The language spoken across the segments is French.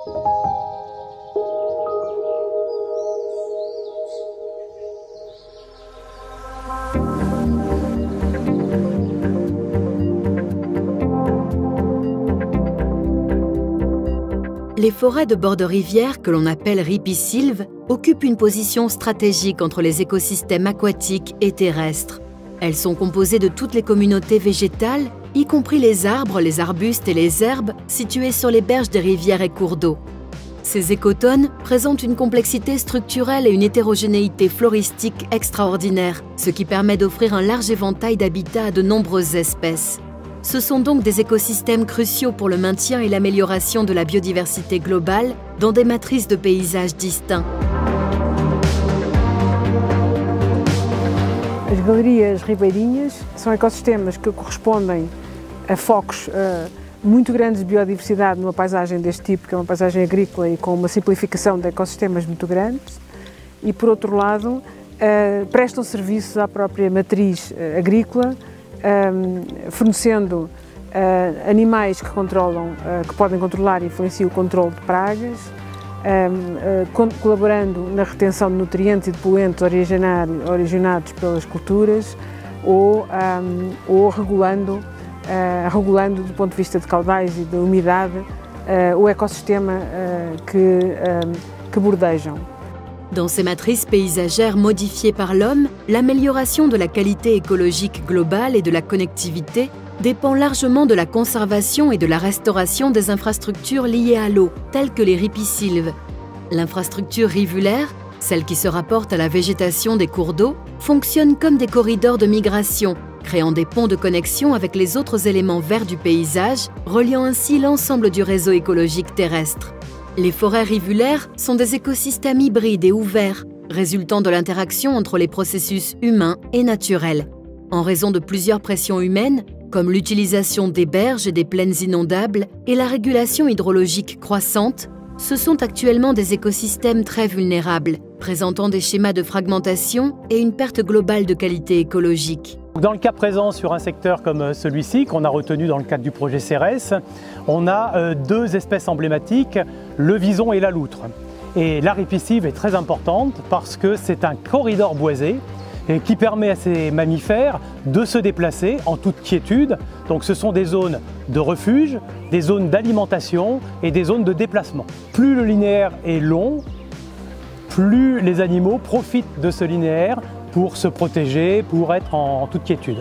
Les forêts de bord de rivière, que l'on appelle ripisylves, occupent une position stratégique entre les écosystèmes aquatiques et terrestres. Elles sont composées de toutes les communautés végétales, y compris les arbres, les arbustes et les herbes situés sur les berges des rivières et cours d'eau. Ces écotones présentent une complexité structurelle et une hétérogénéité floristique extraordinaire, ce qui permet d'offrir un large éventail d'habitats à de nombreuses espèces. Ce sont donc des écosystèmes cruciaux pour le maintien et l'amélioration de la biodiversité globale dans des matrices de paysages distincts. As galerias ribeirinhas são ecossistemas que correspondem a focos muito grandes de biodiversidade numa paisagem deste tipo, que é uma paisagem agrícola e com uma simplificação de ecossistemas muito grandes, e por outro lado prestam serviços à própria matriz agrícola, fornecendo animais que controlam, que podem controlar e influenciam o controle de pragas, colaborando na retenção de nutrientes e de poluentes originados pelas culturas ou regulando do ponto de vista de caudais e de umidade o écosystème que bordejam. Dans ces matrices paysagères modifiées par l'homme, l'amélioration de la qualité écologique globale et de la connectivité dépend largement de la conservation et de la restauration des infrastructures liées à l'eau, telles que les ripisylves. L'infrastructure rivulaire, celle qui se rapporte à la végétation des cours d'eau, fonctionne comme des corridors de migration, créant des ponts de connexion avec les autres éléments verts du paysage, reliant ainsi l'ensemble du réseau écologique terrestre. Les forêts rivulaires sont des écosystèmes hybrides et ouverts, résultant de l'interaction entre les processus humains et naturels. En raison de plusieurs pressions humaines, comme l'utilisation des berges et des plaines inondables et la régulation hydrologique croissante, ce sont actuellement des écosystèmes très vulnérables, présentant des schémas de fragmentation et une perte globale de qualité écologique. Dans le cas présent, sur un secteur comme celui-ci, qu'on a retenu dans le cadre du projet CERES, on a deux espèces emblématiques, le vison et la loutre. Et la ripisylve est très importante parce que c'est un corridor boisé et qui permet à ces mammifères de se déplacer en toute quiétude. Donc ce sont des zones de refuge, des zones d'alimentation et des zones de déplacement. Plus le linéaire est long, plus les animaux profitent de ce linéaire pour se proteger, pour être en toute quiétude.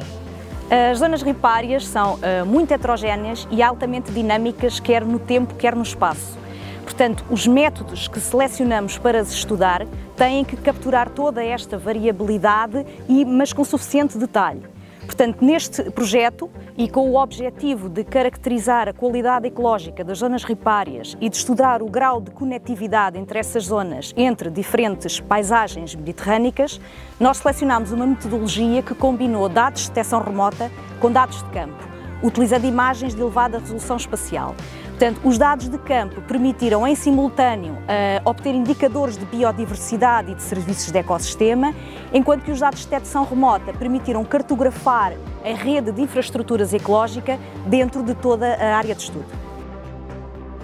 As zonas ripárias são muito heterogéneas e altamente dinâmicas, quer no tempo, quer no espaço. Portanto, os métodos que selecionamos para as estudar têm que capturar toda esta variabilidade, mas com suficiente detalhe. Portanto, neste projeto e com o objetivo de caracterizar a qualidade ecológica das zonas ripárias e de estudar o grau de conectividade entre essas zonas, entre diferentes paisagens mediterrânicas, nós selecionámos uma metodologia que combinou dados de detecção remota com dados de campo, utilizando imagens de elevada resolução espacial. Portanto, os dados de campo permitiram em simultâneo obter indicadores de biodiversidade e de serviços de ecossistema, enquanto que os dados de detecção remota permitiram cartografar a rede de infraestruturas écologiques dentro de toda a área de estudo.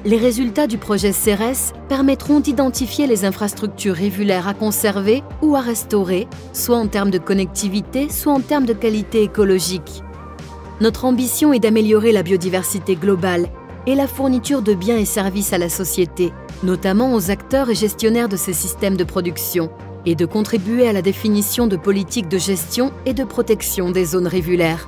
Les résultats du projet CERES permettront d'identifier les infrastructures rivulaires à conserver ou à restaurer, soit en termes de connectivité, soit en termes de qualité écologique. Notre ambition est d'améliorer la biodiversité globale et la fourniture de biens et services à la société, notamment aux acteurs et gestionnaires de ces systèmes de production, et de contribuer à la définition de politiques de gestion et de protection des zones rivulaires.